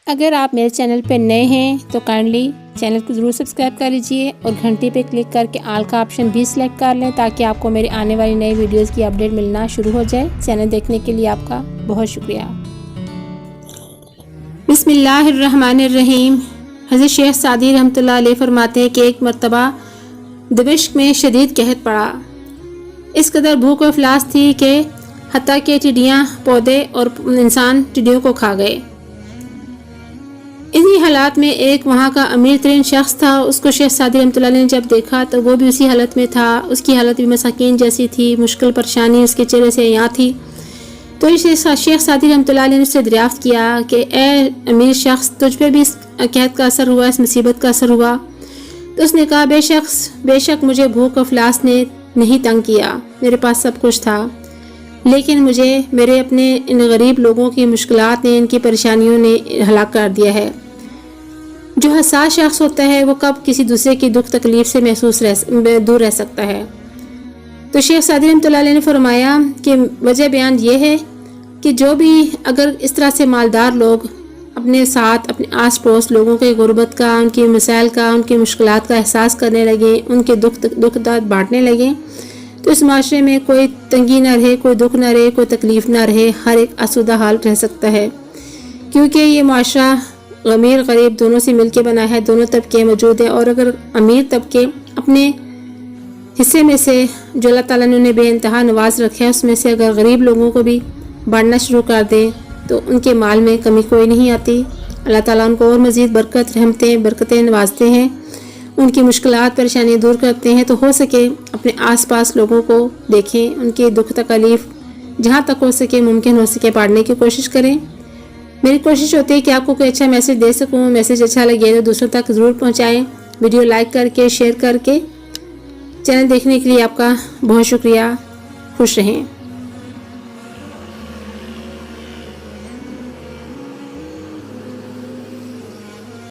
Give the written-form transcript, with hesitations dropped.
اگر آپ میرے چینل پہ نئے ہیں تو کائنڈلی چینل کو ضرور سبسکرائب کر لیجئے اور گھنٹی پہ کلک کر کے آل کا آپشن بھی سلیکٹ کر لیں تاکہ آپ کو میری آنے والی نئی ویڈیوز کی اپڈیٹ ملنا شروع ہو جائے۔ چینل دیکھنے کے لیے آپ کا بہت شکریہ۔ بسم اللہ الرحمن الرحیم۔ حضرت شیخ سعدی رحمۃ اللہ علیہ فرماتے ہیں کہ ایک مرتبہ دمشق میں شدید قحط پڑا۔ اس قدر بھوک و افلاس تھی کہ حتیٰ کہ ٹڈیاں پودے اور انسان ٹڈیوں کو کھا گئے۔ انہی حالات میں ایک وہاں کا امیر ترین شخص تھا۔ اس کو شیخ سعدی رحمۃ اللہ علیہ نے جب دیکھا تو وہ بھی اسی حالت میں تھا۔ اس کی حالت بھی مساکین جیسی تھی، مشکل پریشانی اس کے چہرے سے یہاں تھی۔ تو شیخ سعدی رحمۃ اللہ علیہ نے اس سے دریافت کیا کہ اے امیر شخص، تجھ پہ بھی اس قحط کا اثر ہوا، اس مصیبت کا اثر ہوا؟ تو اس نے کہا بے شک مجھے بھوک و افلاس نے نہیں تنگ کیا، میرے پاس سب کچھ تھا، لیکن مجھے میرے اپنے ان غریب لوگوں کی مشکلات نے، ان کی پریشانیوں نے ہلاک کر دیا ہے۔ جو حساس شخص ہوتا ہے وہ کب کسی دوسرے کی دکھ تکلیف سے دور رہ سکتا ہے؟ تو شیخ سعدی رحمۃ اللہ علیہ نے فرمایا کہ وجہ بیان یہ ہے کہ جو بھی اگر اس طرح سے مالدار لوگ اپنے ساتھ اپنے آس پڑوس لوگوں کے غربت کا، ان کی مسائل کا، ان کی مشکلات کا احساس کرنے لگیں، ان کے دکھ درد بانٹنے لگیں، تو اس معاشرے میں کوئی تنگی نہ رہے، کوئی دکھ نہ رہے، کوئی تکلیف نہ رہے، ہر ایک آسودہ حال رہ سکتا ہے۔ کیونکہ یہ معاشرہ امیر غریب دونوں سے مل کے بنا ہے، دونوں طبقے موجود ہیں، اور اگر امیر طبقے اپنے حصے میں سے جو اللہ تعالیٰ نے انہیں بے انتہا نواز رکھا ہے اس میں سے اگر غریب لوگوں کو بھی بانٹنا شروع کر دیں تو ان کے مال میں کمی کوئی نہیں آتی۔ اللہ تعالیٰ ان کو اور مزید برکتیں نوازتے ہیں، ان کی مشکلات پریشانیاں دور کرتے ہیں۔ تو ہو سکے اپنے آس پاس لوگوں کو دیکھیں، ان کے دکھ تکلیف جہاں تک ہو سکے، ممکن ہو سکے بانٹنے کی کوشش کریں۔ میری کوشش ہوتی ہے کہ آپ کو کوئی اچھا میسج دے سکوں، میسج اچھا لگے تو دوسروں تک ضرور پہنچائیں، ویڈیو لائک کر کے شیئر کر کے۔ چینل دیکھنے کے لیے آپ کا بہت شکریہ، خوش رہیں۔